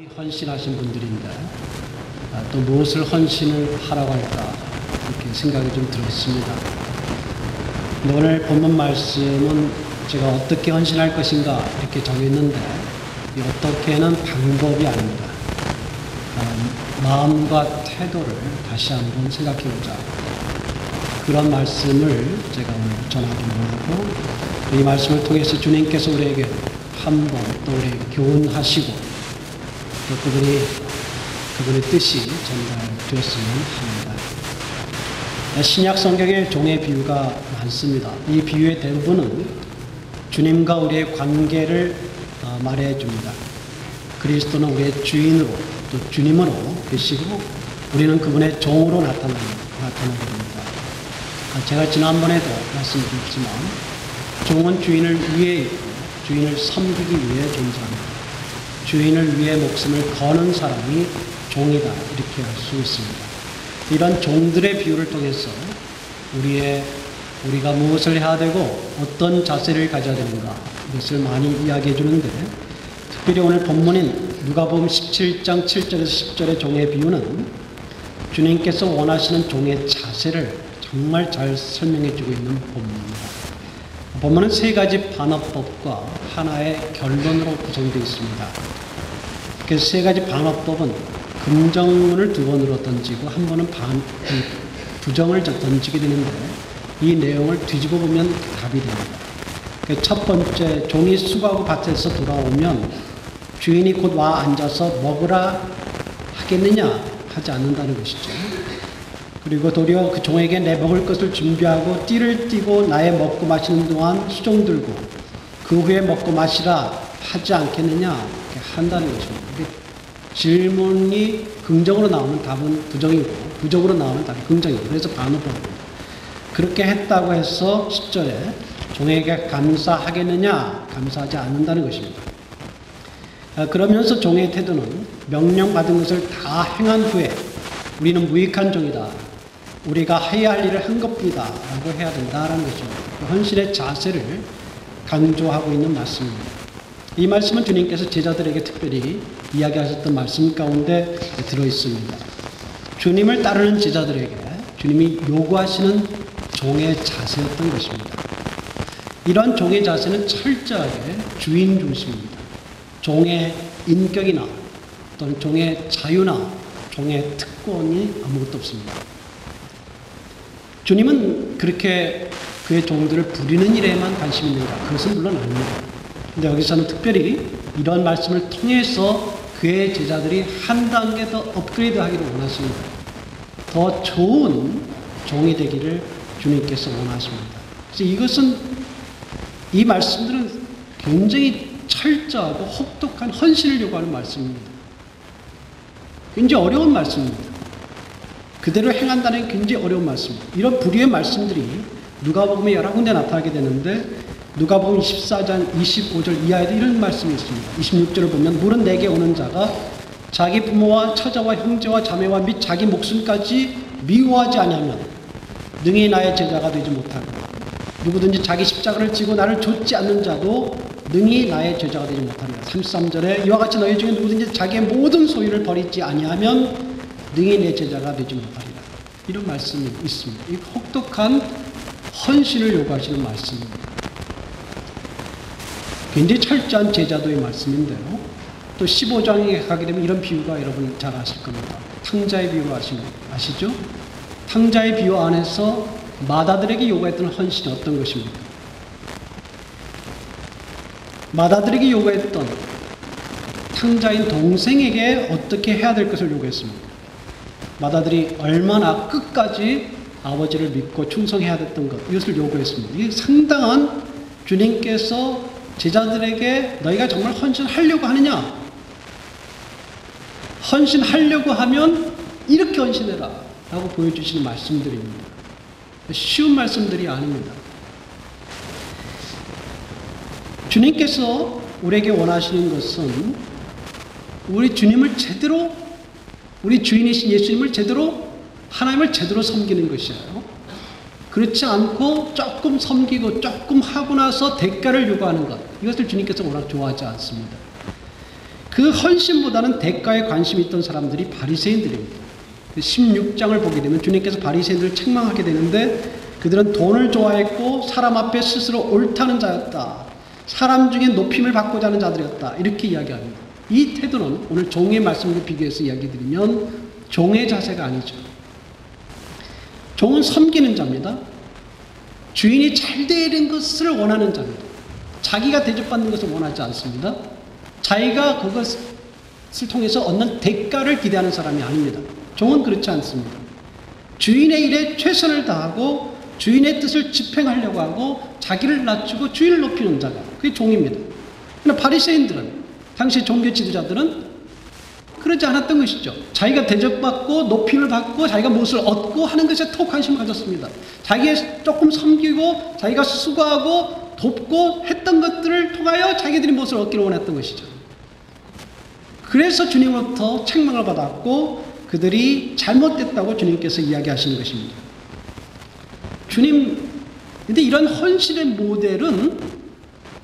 헌신하신 분들인데 또 무엇을 헌신을 하라고 할까 이렇게 생각이 좀 들었습니다. 오늘 본문 말씀은 제가 어떻게 헌신할 것인가 이렇게 정했는데 이 어떻게는 방법이 아닙니다. 마음과 태도를 다시 한번 생각해보자. 그런 말씀을 제가 오늘 전하기 원하고 이 말씀을 통해서 주님께서 우리에게 한번 또 우리에게 교훈하시고 또 그분의 뜻이 전달되었으면 합니다. 신약 성경에 종의 비유가 많습니다. 이 비유의 대부분은 주님과 우리의 관계를 말해줍니다. 그리스도는 우리의 주인으로 또 주님으로 계시고 우리는 그분의 종으로 나타나게 됩니다. 제가 지난번에도 말씀드렸지만 종은 주인을 위해 있고 주인을 섬기기 위해 존재합니다. 주인을 위해 목숨을 거는 사람이 종이다 이렇게 할 수 있습니다. 이런 종들의 비유를 통해서 우리가 무엇을 해야 되고 어떤 자세를 가져야 되는가 이것을 많이 이야기해 주는데 특별히 오늘 본문인 누가복음 17장 7절에서 10절의 종의 비유는 주님께서 원하시는 종의 자세를 정말 잘 설명해 주고 있는 본문입니다. 본문은 세 가지 반어법과 하나의 결론으로 구성되어 있습니다. 그래서 세 가지 반어법은 긍정문을 두 번으로 던지고 한 번은 부정을 던지게 되는데 이 내용을 뒤집어 보면 답이 됩니다. 첫 번째, 종이 수고하고 밭에서 돌아오면 주인이 곧 와 앉아서 먹으라 하겠느냐 하지 않는다는 것이죠. 그리고 도리어 그 종에게 내 먹을 것을 준비하고 띠를 띠고 나의 먹고 마시는 동안 수종 들고 그 후에 먹고 마시라 하지 않겠느냐 이렇게 한다는 것입니다. 질문이 긍정으로 나오면 답은 부정이고 부정으로 나오면 답이 긍정이고 그래서 반어법입니다. 그렇게 했다고 해서 10절에 종에게 감사하겠느냐 감사하지 않는다는 것입니다. 그러면서 종의 태도는 명령받은 것을 다 행한 후에 우리는 무익한 종이다. 우리가 해야 할 일을 한 것뿐이다 라고 해야 된다는 것이죠. 헌신의 자세를 강조하고 있는 말씀입니다. 이 말씀은 주님께서 제자들에게 특별히 이야기하셨던 말씀 가운데 들어있습니다. 주님을 따르는 제자들에게 주님이 요구하시는 종의 자세였던 것입니다. 이런 종의 자세는 철저하게 주인 중심입니다. 종의 인격이나 또는 종의 자유나 종의 특권이 아무것도 없습니다. 주님은 그렇게 그의 종들을 부리는 일에만 관심이 있는가? 그것은 물론 아닙니다. 그런데 여기서는 특별히 이런 말씀을 통해서 그의 제자들이 한 단계 더 업그레이드하기를 원하십니다. 더 좋은 종이 되기를 주님께서 원하십니다. 그래서 이 말씀들은 굉장히 철저하고 혹독한 헌신을 요구하는 말씀입니다. 굉장히 어려운 말씀입니다. 그대로 행한다는 게 굉장히 어려운 말씀입니다. 이런 부류의 말씀들이 누가복음에 여러 군데 나타나게 되는데 누가복음 14장 25절 이하에도 이런 말씀이 있습니다. 26절을 보면 물은 내게 오는 자가 자기 부모와 처자와 형제와 자매와 및 자기 목숨까지 미워하지 아니하면 능히 나의 제자가 되지 못하고 누구든지 자기 십자가를 지고 나를 좇지 않는 자도 능히 나의 제자가 되지 못합니다. 33절에 이와 같이 너희 중에 누구든지 자기의 모든 소유를 버리지 아니하면 능히 내 제자가 되지 못하리라. 이런 말씀이 있습니다. 이 혹독한 헌신을 요구하시는 말씀입니다. 굉장히 철저한 제자도의 말씀인데요. 또 15장에 가게 되면 이런 비유가 여러분 잘 아실 겁니다. 탕자의 비유 아시죠? 탕자의 비유 안에서 마다들에게 요구했던 헌신이 어떤 것입니까? 마다들에게 요구했던 탕자인 동생에게 어떻게 해야 될 것을 요구했습니까? 마다들이 얼마나 끝까지 아버지를 믿고 충성해야 됐던 것 이것을 요구했습니다. 이게 상당한 주님께서 제자들에게 너희가 정말 헌신하려고 하느냐? 헌신하려고 하면 이렇게 헌신해라 라고 보여주시는 말씀들입니다. 쉬운 말씀들이 아닙니다. 주님께서 우리에게 원하시는 것은 우리 주님을 제대로 우리 주인이신 예수님을 제대로 하나님을 제대로 섬기는 것이에요. 그렇지 않고 조금 섬기고 조금 하고 나서 대가를 요구하는 것 이것을 주님께서 워낙 좋아하지 않습니다. 그 헌신보다는 대가에 관심이 있던 사람들이 바리새인들입니다. 16장을 보게 되면 주님께서 바리새인들을 책망하게 되는데 그들은 돈을 좋아했고 사람 앞에 스스로 옳다는 자였다. 사람 중에 높임을 받고자 하는 자들이었다. 이렇게 이야기합니다. 이 태도는 오늘 종의 말씀으로 비교해서 이야기 드리면 종의 자세가 아니죠. 종은 섬기는 자입니다. 주인이 잘 되는 것을 원하는 자입니다. 자기가 대접받는 것을 원하지 않습니다. 자기가 그것을 통해서 얻는 대가를 기대하는 사람이 아닙니다. 종은 그렇지 않습니다. 주인의 일에 최선을 다하고 주인의 뜻을 집행하려고 하고 자기를 낮추고 주인을 높이는 자가 그게 종입니다. 그러나 바리새인들은 당시 종교 지도자들은 그러지 않았던 것이죠. 자기가 대접받고 높임을 받고 자기가 무엇을 얻고 하는 것에 더 관심을 가졌습니다. 자기가 조금 섬기고 자기가 수고하고 돕고 했던 것들을 통하여 자기들이 무엇을 얻기를 원했던 것이죠. 그래서 주님으로부터 책망을 받았고 그들이 잘못됐다고 주님께서 이야기하시는 것입니다. 주님, 근데 이런 헌신의 모델은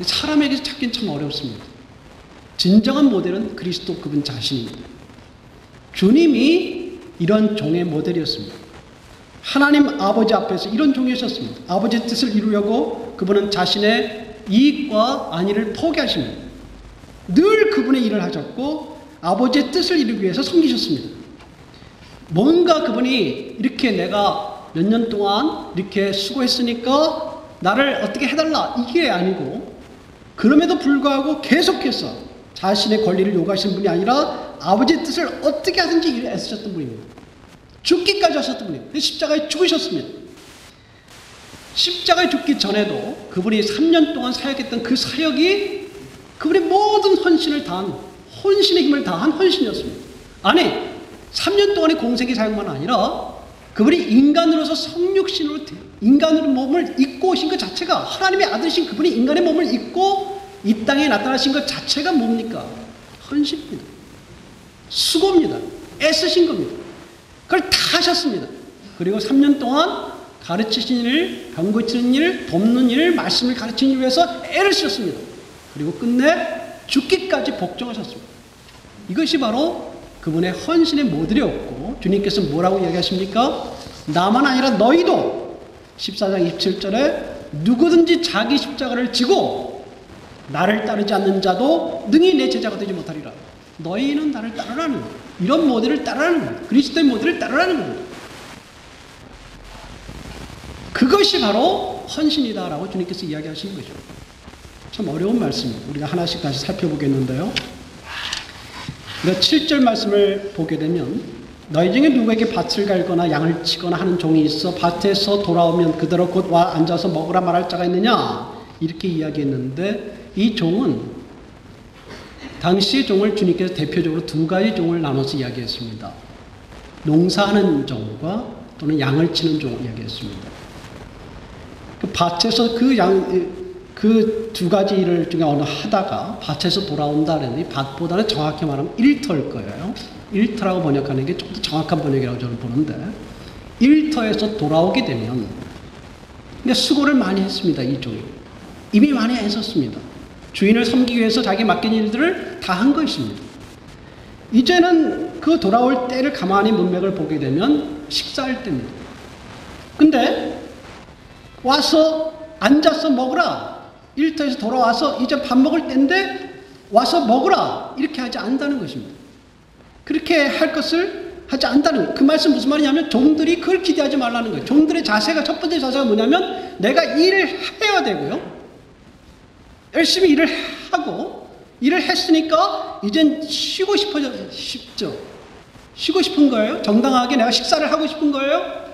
사람에게서 찾기는 참 어렵습니다. 진정한 모델은 그리스도 그분 자신입니다. 주님이 이런 종의 모델이었습니다. 하나님 아버지 앞에서 이런 종이셨습니다. 아버지의 뜻을 이루려고 그분은 자신의 이익과 안위를 포기하십니다. 늘 그분의 일을 하셨고 아버지의 뜻을 이루기 위해서 섬기셨습니다. 뭔가 그분이 이렇게 내가 몇 년 동안 이렇게 수고했으니까 나를 어떻게 해달라 이게 아니고 그럼에도 불구하고 계속해서 자신의 권리를 요구하시는 분이 아니라 아버지의 뜻을 어떻게 하든지 애쓰셨던 분입니다. 죽기까지 하셨던 분입니다. 십자가에 죽으셨습니다. 십자가에 죽기 전에도 그분이 3년 동안 사역했던 그 사역이 그분의 모든 헌신을 다한 헌신의 힘을 다한 헌신이었습니다. 아니 3년 동안의 공생의 사역만 아니라 그분이 인간으로서 성육신으로 인간으로 몸을 입고 오신 것 자체가 하나님의 아들이신 그분이 인간의 몸을 입고 이 땅에 나타나신 것 자체가 뭡니까? 헌신입니다. 수고입니다. 애쓰신 겁니다. 그걸 다 하셨습니다. 그리고 3년 동안 가르치신 일, 병 고치는 일, 돕는 일, 말씀을 가르치는 일을 위해서 애를 쓰셨습니다. 그리고 끝내 죽기까지 복종하셨습니다. 이것이 바로 그분의 헌신의 모델이었고 주님께서 뭐라고 이야기하십니까? 나만 아니라 너희도 14장 27절에 누구든지 자기 십자가를 지고 나를 따르지 않는 자도 능히 내 제자가 되지 못하리라. 너희는 나를 따르라는 거예요. 이런 모델을 따르라는 거예요. 그리스도의 모델을 따르라는 겁니다. 그것이 바로 헌신이다라고 주님께서 이야기하시는 거죠. 참 어려운 말씀입니다. 우리가 하나씩 다시 살펴보겠는데요. 7절 말씀을 보게 되면 너희 중에 누구에게 밭을 갈거나 양을 치거나 하는 종이 있어 밭에서 돌아오면 그대로 곧 와 앉아서 먹으라 말할 자가 있느냐 이렇게 이야기했는데 이 종은 당시의 종을 주님께서 대표적으로 두 가지 종을 나눠서 이야기했습니다. 농사하는 종과 또는 양을 치는 종을 이야기했습니다. 그 밭에서 그 두 가지 일을 중에 어느 하다가 밭에서 돌아온다는 밭보다는 정확히 말하면 일터일 거예요. 일터라고 번역하는 게 좀 더 정확한 번역이라고 저는 보는데 일터에서 돌아오게 되면 근데 수고를 많이 했습니다. 이 종이 이미 많이 애썼습니다. 주인을 섬기기 위해서 자기 맡긴 일들을 다 한 것입니다. 이제는 그 돌아올 때를 가만히 문맥을 보게 되면 식사할 때입니다. 근데 와서 앉아서 먹으라. 일터에서 돌아와서 이제 밥 먹을 때인데 와서 먹으라. 이렇게 하지 않는다는 것입니다. 그렇게 할 것을 하지 않는다는 거예요. 그 말씀 무슨 말이냐면 종들이 그걸 기대하지 말라는 거예요. 종들의 자세가 첫 번째 자세가 뭐냐면 내가 일을 해야 되고요. 열심히 일을 하고 일을 했으니까 이젠 쉬고 싶죠. 쉬고 싶은 거예요. 정당하게 내가 식사를 하고 싶은 거예요.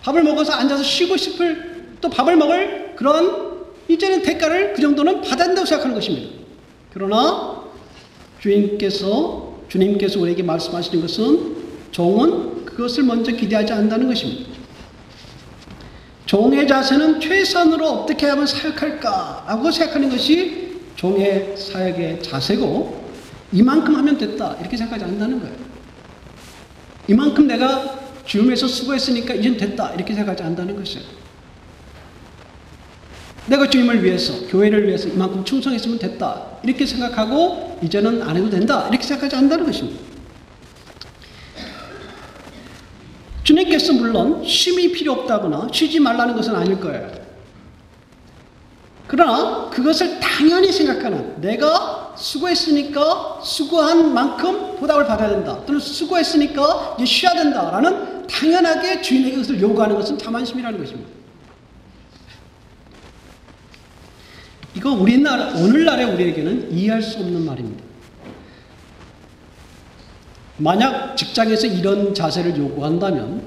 밥을 먹어서 앉아서 쉬고 싶을 또 밥을 먹을 그런 이제는 대가를 그 정도는 받아야 된다고 생각하는 것입니다. 그러나 주님께서 우리에게 말씀하시는 것은 종은 그것을 먼저 기대하지 않는다는 것입니다. 종의 자세는 최선으로 어떻게 하면 사역할까 라고 생각하는 것이 종의 사역의 자세고 이만큼 하면 됐다 이렇게 생각하지 않는다는 거예요. 이만큼 내가 주님에서 수고했으니까 이젠 됐다 이렇게 생각하지 않는다는 것이에요. 내가 주님을 위해서, 교회를 위해서 이만큼 충성했으면 됐다, 이렇게 생각하고 이제는 안 해도 된다, 이렇게 생각하지 않는다는 것입니다. 주님께서 물론 쉼이 필요 없다거나 쉬지 말라는 것은 아닐 거예요. 그러나 그것을 당연히 생각하는, 내가 수고했으니까 수고한 만큼 보답을 받아야 된다, 또는 수고했으니까 이제 쉬어야 된다라는 당연하게 주인에게 그것을 요구하는 것은 자만심이라는 것입니다. 이거 오늘날의 우리에게는 이해할 수 없는 말입니다. 만약 직장에서 이런 자세를 요구한다면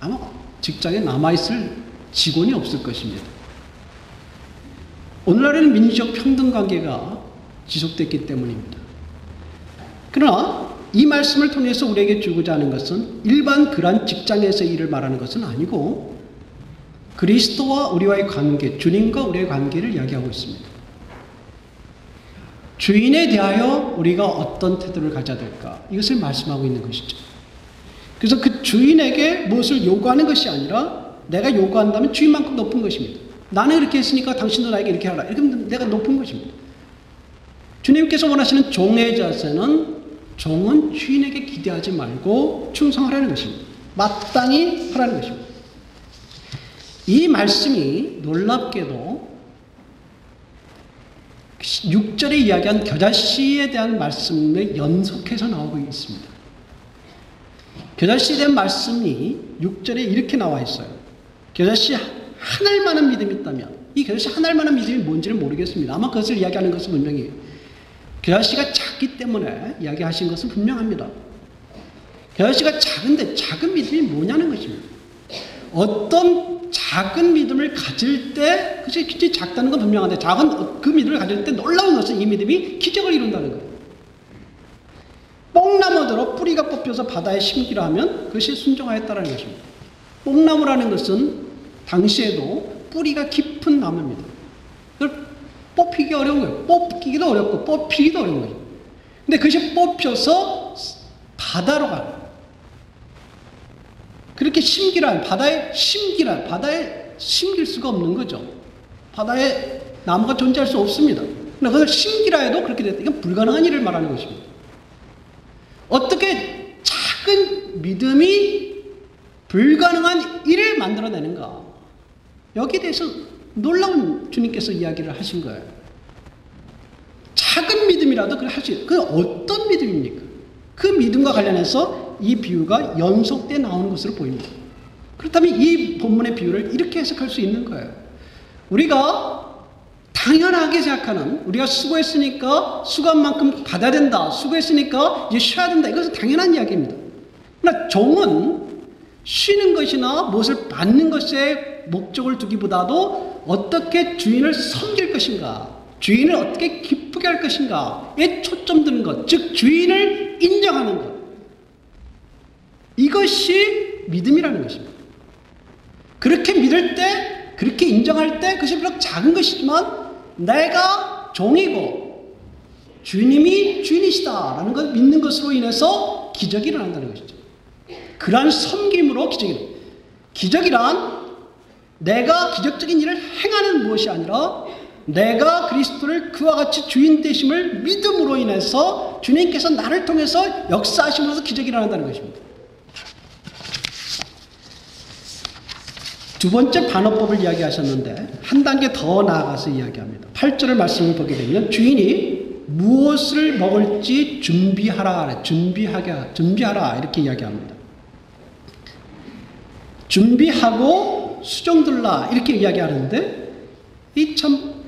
아마 직장에 남아있을 직원이 없을 것입니다. 오늘날에는 민주적 평등관계가 지속됐기 때문입니다. 그러나 이 말씀을 통해서 우리에게 주고자 하는 것은 일반 그런 직장에서 일을 말하는 것은 아니고 그리스도와 우리와의 관계, 주님과 우리의 관계를 이야기하고 있습니다. 주인에 대하여 우리가 어떤 태도를 가져야 될까, 이것을 말씀하고 있는 것이죠. 그래서 그 주인에게 무엇을 요구하는 것이 아니라 내가 요구한다면 주인만큼 높은 것입니다. 나는 이렇게 했으니까 당신도 나에게 이렇게 하라, 이렇게 하면 내가 높은 것입니다. 주님께서 원하시는 종의 자세는, 종은 주인에게 기대하지 말고 충성하라는 것입니다. 마땅히 하라는 것입니다. 이 말씀이 놀랍게도 6절에 이야기한 겨자씨에 대한 말씀에 연속해서 나오고 있습니다. 겨자씨에 대한 말씀이 6절에 이렇게 나와 있어요. 겨자씨 한 알만한 믿음이 있다면, 이 겨자씨 한 알만한 믿음이 뭔지는 모르겠습니다. 아마 그것을 이야기하는 것은 분명히 겨자씨가 작기 때문에 이야기하신 것은 분명합니다. 겨자씨가 작은데 작은 믿음이 뭐냐는 것입니다. 어떤 작은 믿음을 가질 때, 그것이 굉장히 작다는 건 분명한데, 작은 그 믿음을 가질 때 놀라운 것은 이 믿음이 기적을 이룬다는 거예요. 뽕나무대로 뿌리가 뽑혀서 바다에 심기로 하면 그것이 순종하였다는 것입니다. 뽕나무라는 것은 당시에도 뿌리가 깊은 나무입니다. 그걸 뽑히기 어려운 거예요. 뽑기도 어렵고 뽑히기도 어려운 거예요. 근데 그것이 뽑혀서 바다로 가요. 그렇게 심기란, 바다에 심길 수가 없는 거죠. 바다에 나무가 존재할 수 없습니다. 그러나 그걸 심기라 해도 그렇게 됐다. 이건 불가능한 일을 말하는 것입니다. 어떻게 작은 믿음이 불가능한 일을 만들어내는가? 여기에 대해서 놀라운 주님께서 이야기를 하신 거예요. 작은 믿음이라도 그걸 할 수 있어요. 그 어떤 믿음입니까? 그 믿음과 관련해서 이 비유가 연속돼 나오는 것으로 보입니다. 그렇다면 이 본문의 비유를 이렇게 해석할 수 있는 거예요. 우리가 당연하게 생각하는, 우리가 수고했으니까 수고한 만큼 받아야 된다, 수고했으니까 이제 쉬어야 된다, 이것은 당연한 이야기입니다. 그러나 종은 쉬는 것이나 무엇을 받는 것에 목적을 두기보다도 어떻게 주인을 섬길 것인가, 주인을 어떻게 기쁘게 할 것인가에 초점 두는 것, 즉 주인을 인정하는 것, 이것이 믿음이라는 것입니다. 그렇게 믿을 때, 그렇게 인정할 때 그것이 비록 작은 것이지만 내가 종이고 주님이 주인이시다라는 걸 믿는 것으로 인해서 기적이 일어난다는 것이죠. 그러한 섬김으로 기적이 일어납니다. 기적이란 내가 기적적인 일을 행하는 무엇이 아니라 내가 그리스도를 그와 같이 주인 되심을 믿음으로 인해서 주님께서 나를 통해서 역사하심으로써 기적이 일어난다는 것입니다. 두 번째 반어법을 이야기하셨는데 한 단계 더 나아가서 이야기합니다. 8절의 말씀을 보게 되면 주인이 무엇을 먹을지 준비하라, 준비하라 이렇게 이야기합니다. 준비하고 수종들라 이렇게 이야기하는데 이 참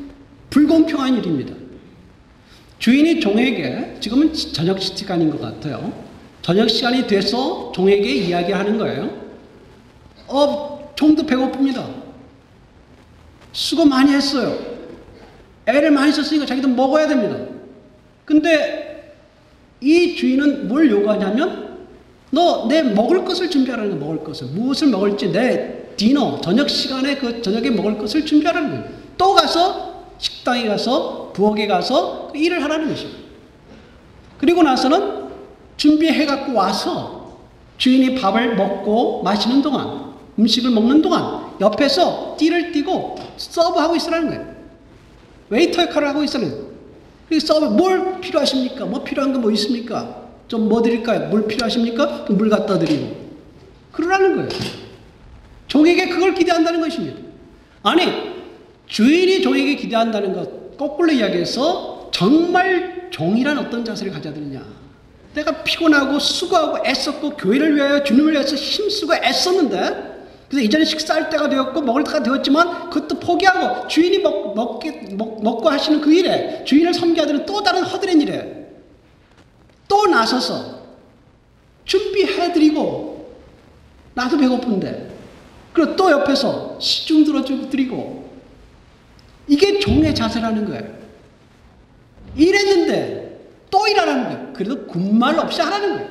불공평한 일입니다. 주인이 종에게, 지금은 저녁 시간인 것 같아요, 저녁 시간이 돼서 종에게 이야기하는 거예요. 종도 배고픕니다. 수고 많이 했어요. 애를 많이 썼으니까 자기도 먹어야 됩니다. 근데 이 주인은 뭘 요구하냐면 너 내 먹을 것을 준비하라는 거예요. 먹을 것을. 무엇을 먹을지 내 디너, 저녁 시간에 그 저녁에 먹을 것을 준비하라는 거예요. 또 가서 식당에 가서 부엌에 가서 그 일을 하라는 것입니다. 그리고 나서는 준비해 갖고 와서 주인이 밥을 먹고 마시는 동안 음식을 먹는 동안 옆에서 띠를 띠고 서브하고 있으라는 거예요. 웨이터 역할을 하고 있으라는 거예요. 서브, 뭘 필요하십니까? 뭐 필요한 거 뭐 있습니까? 좀 뭐 드릴까요? 물 필요하십니까? 물 갖다 드리고. 그러라는 거예요. 종에게 그걸 기대한다는 것입니다. 아니, 주인이 종에게 기대한다는 것, 거꾸로 이야기해서 정말 종이란 어떤 자세를 가져야 되느냐. 내가 피곤하고 수고하고 애썼고 교회를 위하여 주님을 위해서 힘쓰고 애썼는데 그래서 이제는 식사할 때가 되었고 먹을 때가 되었지만 그것도 포기하고 주인이 먹고 하시는 그 일에 주인을 섬겨야 되는 또 다른 허드렛 일에 또 나서서 준비해드리고 나도 배고픈데 그리고 또 옆에서 시중 들어드리고 이게 종의 자세라는 거예요. 일했는데 또 일하라는 거예요. 그래도 군말 없이 하라는 거예요.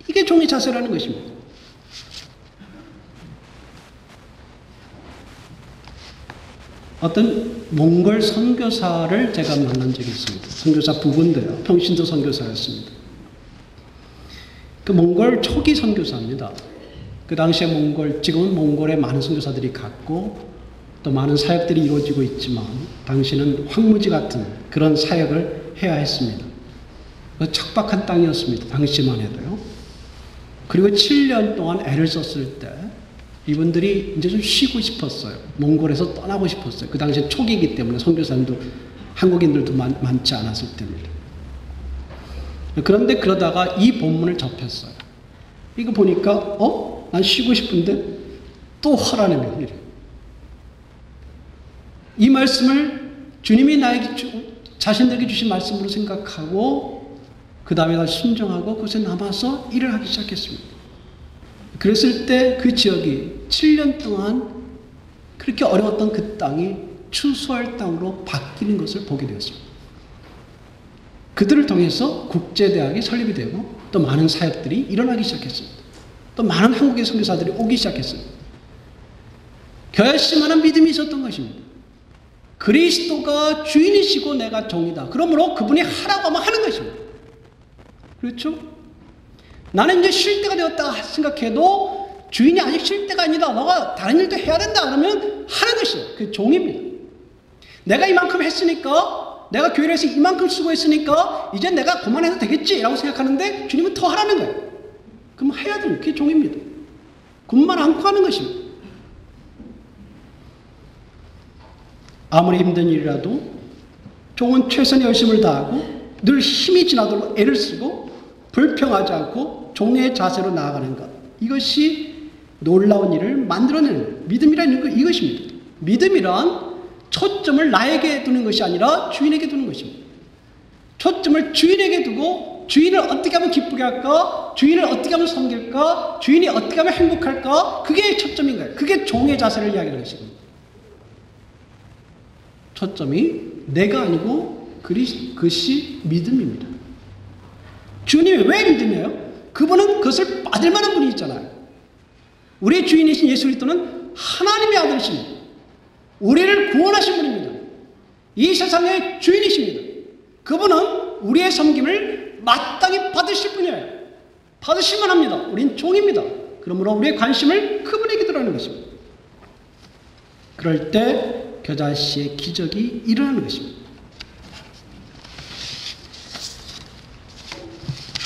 이게 종의 자세라는 것입니다. 어떤 몽골 선교사를 제가 만난 적이 있습니다. 선교사 부부인데요. 평신도 선교사였습니다. 그 몽골 초기 선교사입니다. 그 당시에 지금은 몽골에 많은 선교사들이 갔고 또 많은 사역들이 이루어지고 있지만 당시는 황무지 같은 그런 사역을 해야 했습니다. 척박한 땅이었습니다. 당시만 해도요. 그리고 7년 동안 애를 썼을 때 이분들이 이제 좀 쉬고 싶었어요. 몽골에서 떠나고 싶었어요. 그 당시에 초기이기 때문에 선교사님도 한국인들도 많지 않았을 때입니다. 그런데 그러다가 이 본문을 접했어요. 이거 보니까 난 쉬고 싶은데 또 하라는 거예요. 이 말씀을 주님이 나에게 자신들에게 주신 말씀으로 생각하고 그 다음에 다시 순종하고 그곳에 남아서 일을 하기 시작했습니다. 그랬을 때 그 지역이 7년 동안 그렇게 어려웠던 그 땅이 추수할 땅으로 바뀌는 것을 보게 되었습니다. 그들을 통해서 국제대학이 설립이 되고 또 많은 사역들이 일어나기 시작했습니다. 또 많은 한국의 선교사들이 오기 시작했습니다. 결심하는 믿음이 있었던 것입니다. 그리스도가 주인이시고 내가 종이다. 그러므로 그분이 하라고 하면 하는 것입니다. 그렇죠? 나는 이제 쉴 때가 되었다 생각해도 주인이 아직 쉴 때가 아니다. 너가 다른 일도 해야 된다. 그러면 하는 것이에요. 그게 종입니다. 내가 이만큼 했으니까 내가 교회에서 이만큼 수고했으니까 이제 내가 그만해도 되겠지라고 생각하는데 주님은 더 하라는 거예요. 그럼 해야 됩니다. 그게 종입니다. 군말 않고 하는 것입니다. 아무리 힘든 일이라도 종은 최선의 열심을 다하고 늘 힘이 지나도록 애를 쓰고 불평하지 않고 종의 자세로 나아가는 것. 이것이 놀라운 일을 만들어내는 믿음이라는 이것입니다. 믿음이란 초점을 나에게 두는 것이 아니라 주인에게 두는 것입니다. 초점을 주인에게 두고 주인을 어떻게 하면 기쁘게 할까? 주인을 어떻게 하면 섬길까? 주인이 어떻게 하면 행복할까? 그게 초점인 거예요. 그게 종의 자세를 이야기하는 것입니다. 초점이 내가 아니고 그것이 믿음입니다. 주님이 왜 믿음이에요? 그분은 그것을 받을 만한 분이 있잖아요. 우리의 주인이신 예수 그리스도는 하나님의 아들이십니다. 우리를 구원하신 분입니다. 이 세상의 주인이십니다. 그분은 우리의 섬김을 마땅히 받으실 분이에요. 받으실만 합니다. 우린 종입니다. 그러므로 우리의 관심을 그분에게 두라는 것입니다. 그럴 때 겨자씨의 기적이 일어나는 것입니다.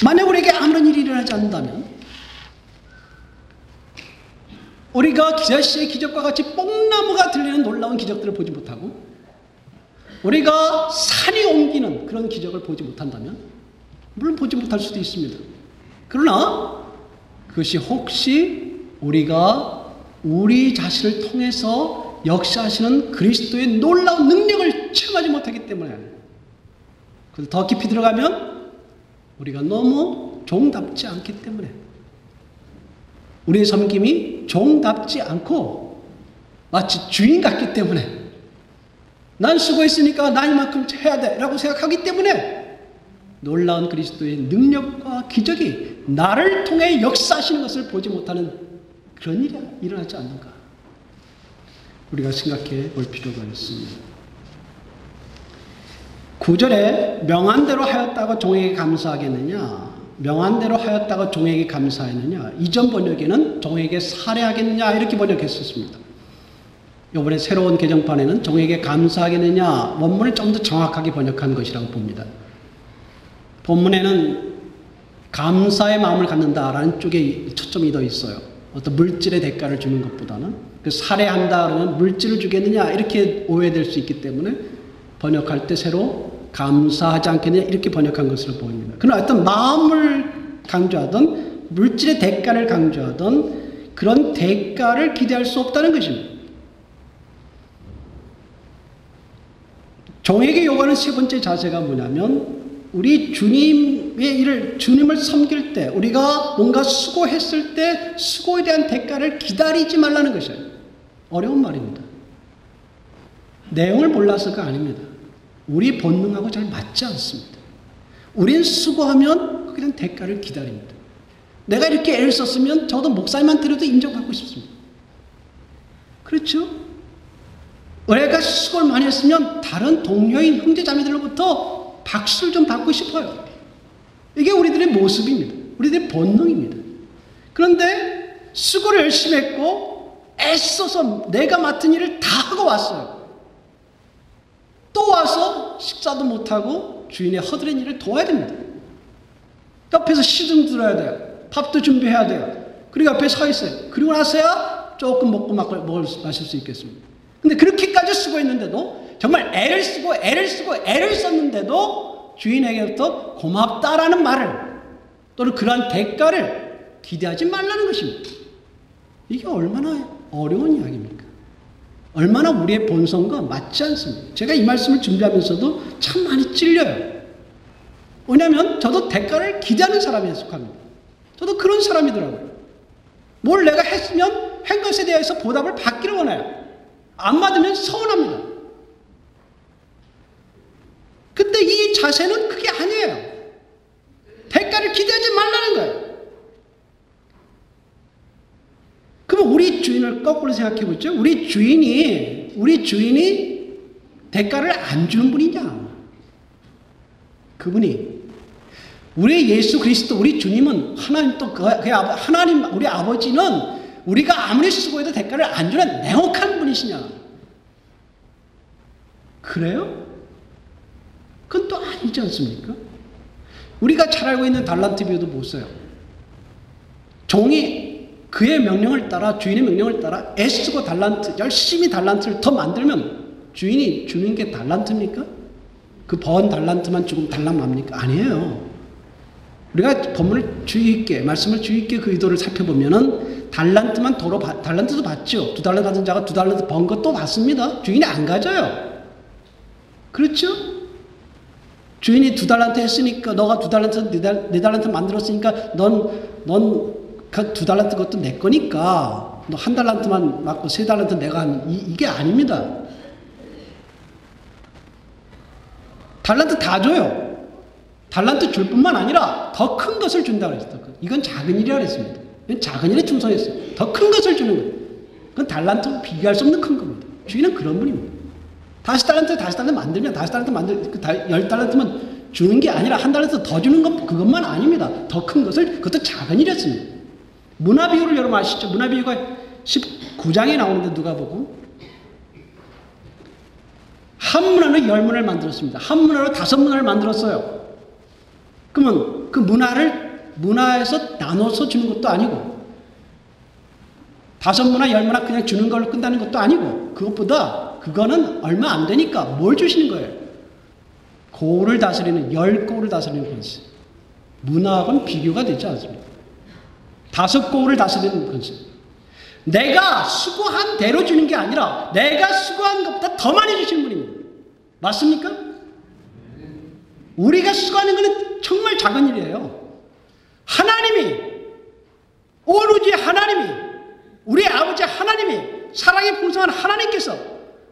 만약 우리에게 아무런 일이 일어나지 않는다면 우리가 겨자씨의 기적과 같이 뽕나무가 들리는 놀라운 기적들을 보지 못하고 우리가 산이 옮기는 그런 기적을 보지 못한다면 물론 보지 못할 수도 있습니다. 그러나 그것이 혹시 우리가 우리 자신을 통해서 역사하시는 그리스도의 놀라운 능력을 체험하지 못하기 때문에 그래서 더 깊이 들어가면 우리가 너무 종답지 않기 때문에 우리의 섬김이 종답지 않고 마치 주인 같기 때문에 난 수고했으니까 나 이만큼 해야 돼 라고 생각하기 때문에 놀라운 그리스도의 능력과 기적이 나를 통해 역사하시는 것을 보지 못하는 그런 일이 일어나지 않는가 우리가 생각해 볼 필요가 있습니다. 9절에 명한 대로 하였다고 종에게 감사하겠느냐 명한 대로 하였다가 종에게 감사하느냐, 이전 번역에는 종에게 살해하겠느냐 이렇게 번역했었습니다. 이번에 새로운 개정판에는 종에게 감사하겠느냐 원문을 좀 더 정확하게 번역한 것이라고 봅니다. 본문에는 감사의 마음을 갖는다라는 쪽에 초점이 더 있어요. 어떤 물질의 대가를 주는 것보다는 그 살해한다 그러면 물질을 주겠느냐 이렇게 오해될 수 있기 때문에 번역할 때 새로 감사하지 않겠느냐 이렇게 번역한 것으로 보입니다. 그러나 어떤 마음을 강조하던 물질의 대가를 강조하던 그런 대가를 기대할 수 없다는 것입니다. 종에게 요구하는 세 번째 자세가 뭐냐면 우리 주님의 일을 주님을 섬길 때 우리가 뭔가 수고했을 때 수고에 대한 대가를 기다리지 말라는 것이에요. 어려운 말입니다. 내용을 몰라서가 아닙니다. 우리 본능하고 잘 맞지 않습니다. 우린 수고하면 거기에 대한 대가를 기다립니다. 내가 이렇게 애를 썼으면 저도 목사님한테라도 인정받고 싶습니다. 그렇죠? 내가 수고를 많이 했으면 다른 동료인 형제자매들로부터 박수를 좀 받고 싶어요. 이게 우리들의 모습입니다. 우리들의 본능입니다. 그런데 수고를 열심히 했고 애써서 내가 맡은 일을 다 하고 왔어요. 또 와서 식사도 못하고 주인의 허드렛 일을 도와야 됩니다. 옆에서 시중 들어야 돼요. 밥도 준비해야 돼요. 그리고 옆에 서 있어요. 그리고 나서야 조금 먹고 마실 수 있겠습니다. 근데 그렇게까지 수고했는데도 정말 애를 쓰고 썼는데도 주인에게부터 고맙다라는 말을 또는 그러한 대가를 기대하지 말라는 것입니다. 이게 얼마나 어려운 이야기입니까? 얼마나 우리의 본성과 맞지 않습니다. 제가 이 말씀을 준비하면서도 참 많이 찔려요. 왜냐하면 저도 대가를 기대하는 사람에 속합니다. 저도 그런 사람이더라고요. 뭘 내가 했으면 한 것에 대해서 보답을 받기를 원해요. 안 받으면 서운합니다. 근데 이 자세는 그게 아니에요. 대가를 기대하지 말라는 거예요. 그럼 우리 주인을 거꾸로 생각해 보죠. 우리 주인이 대가를 안 주는 분이냐? 그분이 우리 예수 그리스도 우리 주님은 하나님 또 하나님 우리 아버지는 우리가 아무리 수고해도 대가를 안 주는 냉혹한 분이시냐? 그래요? 그건 또 아니지 않습니까? 우리가 잘 알고 있는 달란트 비유도 보세요. 종이 그의 명령을 따라 주인의 명령을 따라 애쓰고 열심히 달란트를 더 만들면 주인이 주는 게 달란트입니까? 그 번 달란트만 주고 달랑맙니까? 아니에요. 우리가 본문을 주의 있게 말씀을 주의 있게 그 의도를 살펴보면은 달란트도 받죠. 2달란트 받은 자가 2달란트 번 것도 받습니다. 주인이 안 가져요. 그렇죠? 주인이 2달란트 했으니까 너가 2달란트 4달란트 만들었으니까 넌 그 2달란트 것도 내 거니까 너 1달란트만 맞고 3달란트 내가 이게 아닙니다. 달란트 다 줘요. 달란트 줄 뿐만 아니라 더 큰 것을 준다고 했어요. 이건 작은 일이라고 했습니다. 이건 작은 일에 충성했어요. 더 큰 것을 주는 거예요. 그건 달란트와 비교할 수 없는 큰 겁니다. 주인은 그런 분입니다. 다시 달란트 만들면 10달란트만 주는 게 아니라 1달란트 더 주는 건 그것만 아닙니다. 더 큰 것을 그것도 작은 일이었습니다. 문화 비유를 여러분 아시죠? 문화 비유가 19장에 나오는데 누가복음 한 문화로 10문화를 만들었습니다. 한 문화로 5문화를 만들었어요. 그러면 그 문화에서 나눠서 주는 것도 아니고 5문화, 10문화 그냥 주는 걸로 끝나는 것도 아니고 그것보다 그거는 얼마 안 되니까 뭘 주시는 거예요? 고를 다스리는 10고를 다스리는 권세. 문화하고는 비교가 되지 않습니다. 5고를 다스리는 권세. 내가 수고한 대로 주는 게 아니라 내가 수고한 것보다 더 많이 주시는 분입니다. 맞습니까? 우리가 수고하는 것은 정말 작은 일이에요. 하나님이 오로지 하나님이 우리 아버지 하나님이 사랑의 풍성한 하나님께서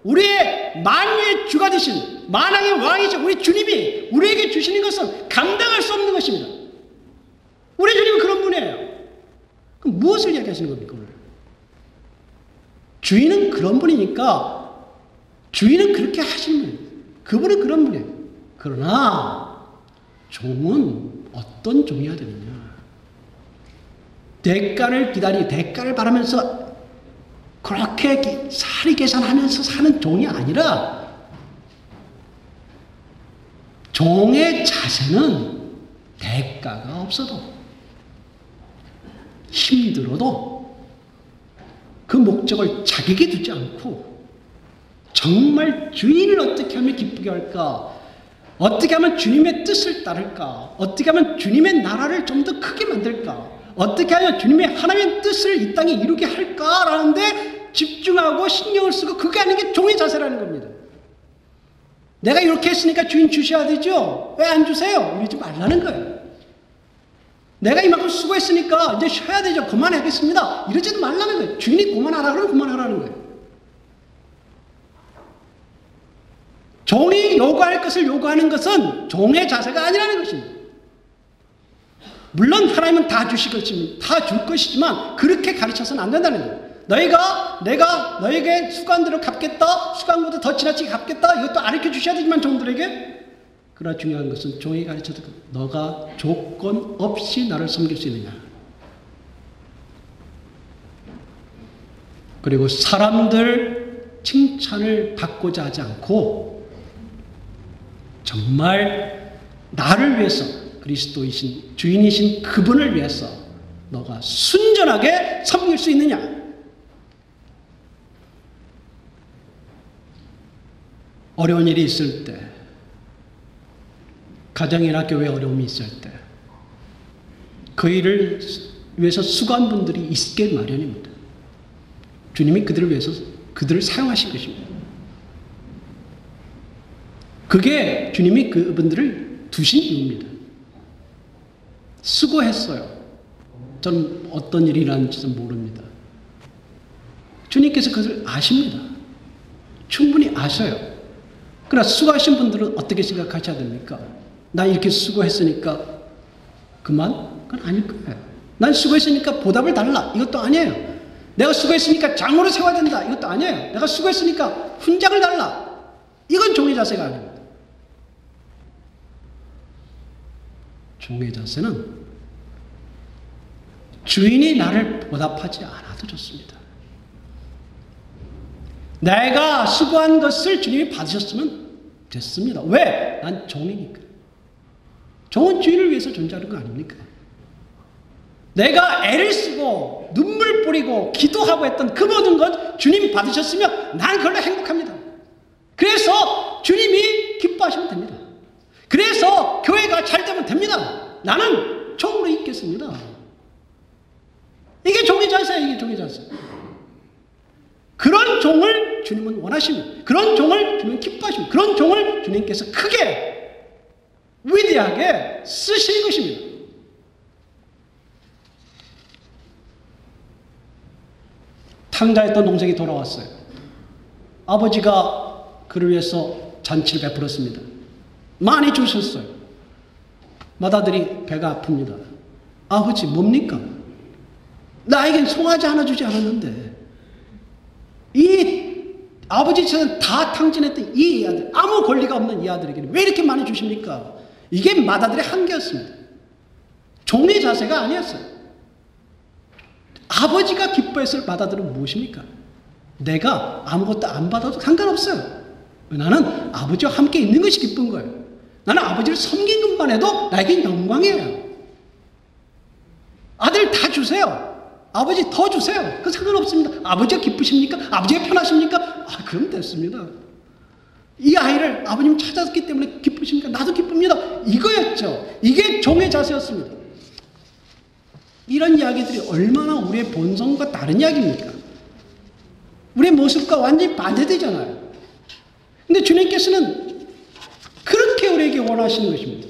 우리의 만유의 주가 되신 만왕의 왕이신 우리 주님이 우리에게 주시는 것은 감당할 수 없는 것입니다. 우리 주님은 그런 분이에요. 그럼 무엇을 이야기하시는 겁니까? 오늘? 주인은 그런 분이니까 주인은 그렇게 하시는 분이에요. 그분은 그런 분이에요. 그러나 종은 어떤 종이어야 되느냐? 대가를 바라면서 그렇게 사리 계산하면서 사는 종이 아니라 종의 자세는 대가가 없어도 힘들어도 그 목적을 자기에게 두지 않고 정말 주인을 어떻게 하면 기쁘게 할까? 어떻게 하면 주님의 뜻을 따를까? 어떻게 하면 주님의 나라를 좀 더 크게 만들까? 어떻게 하면 주님의 하나님의 뜻을 이 땅에 이루게 할까라는데 집중하고 신경을 쓰고 그게 아닌 게 종의 자세라는 겁니다. 내가 이렇게 했으니까 주인 주셔야 되죠? 왜 안 주세요? 이러지 말라는 거예요. 내가 이만큼 수고했으니까 이제 쉬어야 되죠. 그만하겠습니다. 이러지도 말라는 거예요. 주인이 그만하라 그러면 그만하라는 거예요. 종이 요구할 것을 요구하는 것은 종의 자세가 아니라는 것입니다. 물론 하나님은 다 주실 것입니다. 다 줄 것이지만 그렇게 가르쳐서는 안 된다는 거예요. 내가 너에게 수관대로 갚겠다. 수관보다 더 지나치게 갚겠다. 이것도 가르쳐 주셔야 되지만 종들에게. 그러나 중요한 것은 종이 가르쳐도 너가 조건 없이 나를 섬길 수 있느냐. 그리고 사람들 칭찬을 받고자 하지 않고 정말 나를 위해서 그리스도이신 주인이신 그분을 위해서 너가 순전하게 섬길 수 있느냐. 어려운 일이 있을 때, 가정이나 교회 어려움이 있을 때, 그 일을 위해서 수고한 분들이 있게 마련입니다. 주님이 그들을 위해서 그들을 사용하신 것입니다. 그게 주님이 그분들을 두신 이유입니다. 수고했어요. 저는 어떤 일이 일어났는지 모릅니다. 주님께서 그것을 아십니다. 충분히 아셔요. 그러나 수고하신 분들은 어떻게 생각하셔야 됩니까? 난 이렇게 수고했으니까 그만? 그건 아닐 거예요. 난 수고했으니까 보답을 달라. 이것도 아니에요. 내가 수고했으니까 장로를 세워야 된다. 이것도 아니에요. 내가 수고했으니까 훈장을 달라. 이건 종의 자세가 아닙니다. 종의 자세는 주인이 나를 보답하지 않아도 좋습니다. 내가 수고한 것을 주님이 받으셨으면 됐습니다. 왜? 난 종이니까. 종은 주인을 위해서 존재하는 거 아닙니까? 내가 애를 쓰고 눈물 뿌리고 기도하고 했던 그 모든 것 주님 받으셨으면 난 그걸로 행복합니다. 그래서 주님이 기뻐하시면 됩니다. 그래서 교회가 잘 되면 됩니다. 나는 종으로 있겠습니다. 이게 종의 자세예요. 이게 종의 자세. 그런 종을 주님은 원하십니다. 그런 종을 주님은 기뻐하십니다. 그런 종을 주님께서 크게 위대하게 쓰시는 것입니다. 탕자했던 동생이 돌아왔어요. 아버지가 그를 위해서 잔치를 베풀었습니다. 많이 주셨어요. 맏아들이 배가 아픕니다. 아버지 뭡니까? 나에겐 송아지 하나 주지 않았는데 이 아버지처럼 다 탕진했던 이 아들, 아무 권리가 없는 이 아들에게는 왜 이렇게 많이 주십니까? 이게 맏아들의 한계였습니다. 종의 자세가 아니었어요. 아버지가 기뻐했을 맏아들은 무엇입니까? 내가 아무것도 안 받아도 상관없어요. 나는 아버지와 함께 있는 것이 기쁜 거예요. 나는 아버지를 섬긴 것만 해도 나에겐 영광이에요. 아들 다 주세요. 아버지 더 주세요. 그건 상관없습니다. 아버지가 기쁘십니까? 아버지가 편하십니까? 그럼 됐습니다. 이 아이를 아버님 찾았기 때문에 기쁘십니까? 나도 기쁩니다. 이거였죠. 이게 종의 자세였습니다. 이런 이야기들이 얼마나 우리의 본성과 다른 이야기입니까? 우리의 모습과 완전히 반대되잖아요. 근데 주님께서는 그렇게 우리에게 원하시는 것입니다.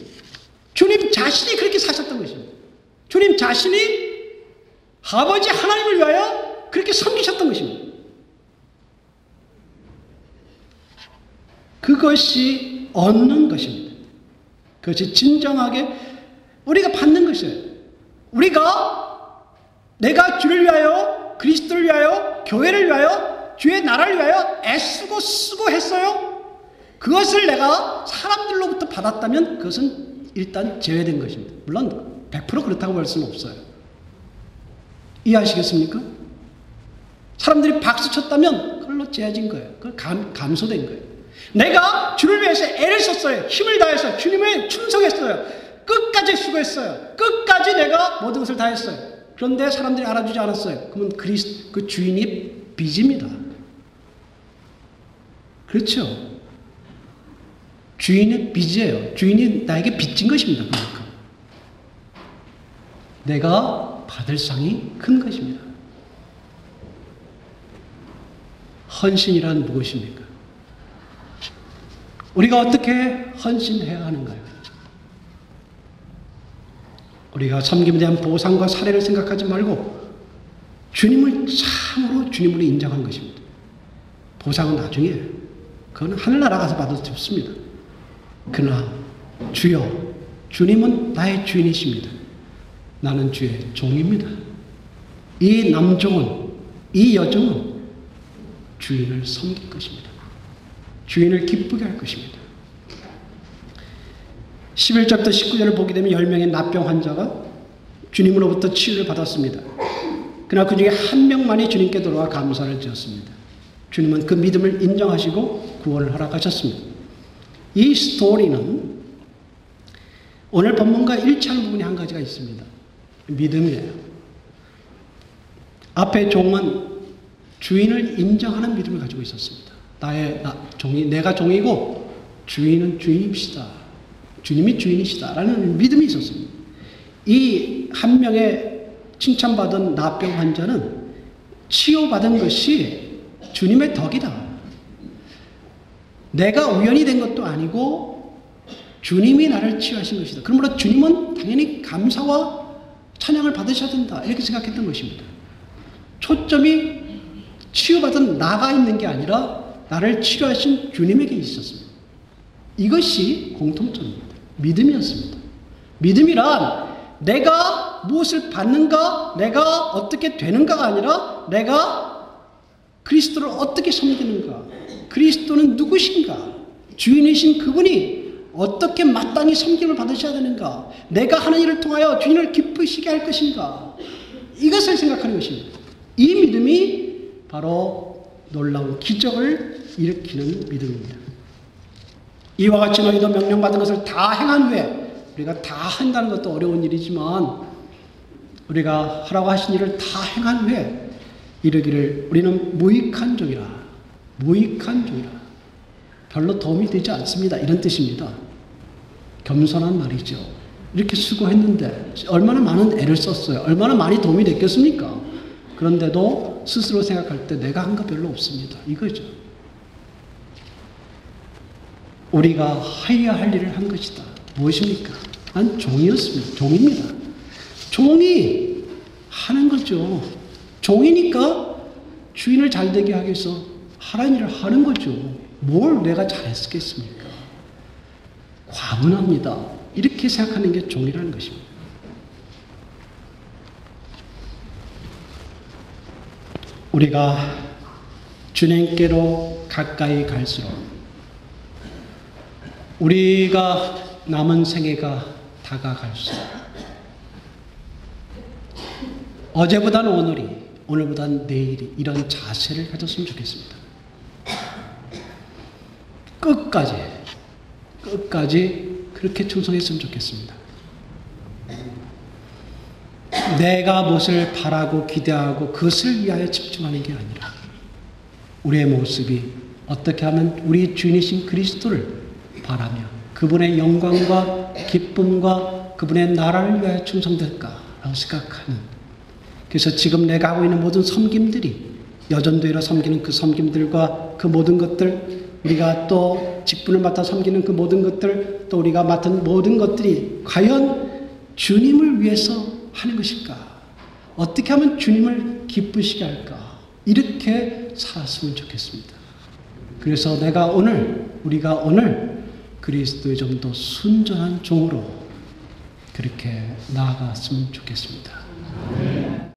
주님 자신이 그렇게 사셨던 것입니다. 주님 자신이 아버지 하나님을 위하여 그렇게 섬기셨던 것입니다. 그것이 얻는 것입니다. 그것이 진정하게 우리가 받는 것이에요. 내가 주를 위하여, 그리스도를 위하여, 교회를 위하여, 주의 나라를 위하여 애쓰고 수고했어요. 그것을 내가 사람들로부터 받았다면 그것은 일단 제외된 것입니다. 물론 100% 그렇다고 볼 수는 없어요. 이해하시겠습니까? 사람들이 박수 쳤다면 그걸로 제해진 거예요. 그걸 감소된 거예요. 내가 주를 위해서 애를 썼어요. 힘을 다해서 주님을 충성했어요. 끝까지 수고했어요. 끝까지 내가 모든 것을 다했어요. 그런데 사람들이 알아주지 않았어요. 그러면 그 주인이 빚입니다. 그렇죠? 주인의 빚이에요. 주인이 나에게 빚진 것입니다. 그러니까. 내가 받을 상이 큰 것입니다. 헌신이란 무엇입니까? 우리가 어떻게 헌신해야 하는가요? 우리가 섬김에 대한 보상과 사례를 생각하지 말고 주님을 참으로 주님으로 인정한 것입니다. 보상은 나중에, 그건 하늘나라 가서 받아도 좋습니다. 그러나 주여, 주님은 나의 주인이십니다. 나는 주의 종입니다. 이 남종은, 이 여종은 주인을 섬길 것입니다. 주인을 기쁘게 할 것입니다. 11절부터 19절을 보게 되면 10명의 납병 환자가 주님으로부터 치유를 받았습니다. 그러나 그 중에 한 명만이 주님께 돌아와 감사를 드렸습니다. 주님은 그 믿음을 인정하시고 구원을 허락하셨습니다. 이 스토리는 오늘 본문과 일치하는 부분이 한 가지가 있습니다. 믿음이에요. 앞에 종은 주인을 인정하는 믿음을 가지고 있었습니다. 내가 종이고 주인은 주인이시다. 주님이 주인이시다라는 믿음이 있었습니다. 이 한 명의 칭찬받은 납병 환자는 치유받은 것이 주님의 덕이다. 내가 우연히 된 것도 아니고 주님이 나를 치유하신 것이다. 그러므로 주님은 당연히 감사와 찬양을 받으셔야 된다. 이렇게 생각했던 것입니다. 초점이 치유받은 나가 있는 게 아니라 나를 치료하신 주님에게 있었습니다. 이것이 공통점입니다. 믿음이었습니다. 믿음이란 내가 무엇을 받는가, 내가 어떻게 되는가가 아니라 내가 그리스도를 어떻게 섬기는가, 그리스도는 누구신가, 주인이신 그분이 어떻게 마땅히 섬김을 받으셔야 되는가, 내가 하는 일을 통하여 주인을 기쁘시게 할 것인가, 이것을 생각하는 것입니다. 이 믿음이 바로 놀라운 기적을 일으키는 믿음입니다. 이와 같이 너희도 명령받은 것을 다 행한 후에, 우리가 다 한다는 것도 어려운 일이지만 우리가 하라고 하신 일을 다 행한 후에 이르기를 우리는 무익한 종이라, 무익한 종이라, 별로 도움이 되지 않습니다, 이런 뜻입니다. 겸손한 말이죠. 이렇게 수고했는데 얼마나 많은 애를 썼어요. 얼마나 많이 도움이 됐겠습니까? 그런데도 스스로 생각할 때 내가 한 거 별로 없습니다, 이거죠. 우리가 해야 할 일을 한 것이다. 무엇입니까? 난 종이었습니다. 종입니다. 종이 하는 거죠. 종이니까 주인을 잘되게 하기 위해서 하라는 일을 하는 거죠. 뭘 내가 잘했겠습니까? 과분합니다. 이렇게 생각하는 게 종이라는 것입니다. 우리가 주님께로 가까이 갈수록 우리가 남은 생애가 다가갈수록 어제보다는 오늘이, 오늘보다는 내일이, 이런 자세를 가졌으면 좋겠습니다. 끝까지 그렇게 충성했으면 좋겠습니다. 내가 무엇을 바라고 기대하고 그것을 위하여 집중하는 게 아니라 우리의 모습이 어떻게 하면 우리 주인이신 그리스도를 바라며 그분의 영광과 기쁨과 그분의 나라를 위하여 충성될까라고 생각하는, 그래서 지금 내가 하고 있는 모든 섬김들이, 여전도회로 섬기는 그 섬김들과 그 모든 것들, 우리가 또 직분을 맡아 섬기는 그 모든 것들, 또 우리가 맡은 모든 것들이 과연 주님을 위해서 하는 것일까? 어떻게 하면 주님을 기쁘시게 할까? 이렇게 살았으면 좋겠습니다. 그래서 우리가 오늘 그리스도의 좀 더 순전한 종으로 그렇게 나아갔으면 좋겠습니다.